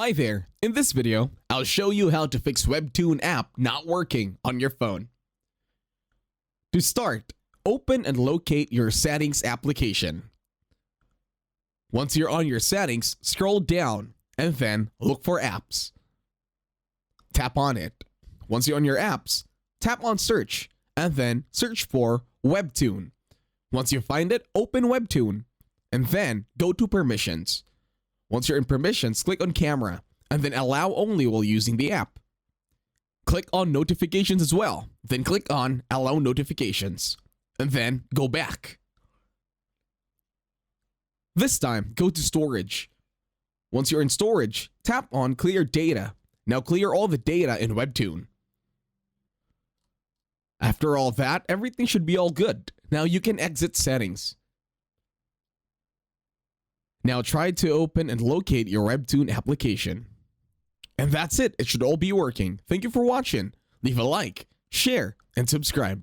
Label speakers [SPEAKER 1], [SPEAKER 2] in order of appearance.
[SPEAKER 1] Hi there, in this video, I'll show you how to fix Webtoon app not working on your phone. To start, open and locate your settings application. Once you're on your settings, scroll down and then look for apps. Tap on it. Once you're on your apps, tap on search and then search for Webtoon. Once you find it, open Webtoon and then go to permissions. Once you're in permissions, click on camera and then allow only while using the app. Click on notifications as well, then click on allow notifications and then go back. This time, go to storage. Once you're in storage, tap on clear data. Now clear all the data in Webtoon. After all that, everything should be all good. Now you can exit settings. Now try to open and locate your Webtoon application. And that's it. It should all be working. Thank you for watching. Leave a like, share, and subscribe.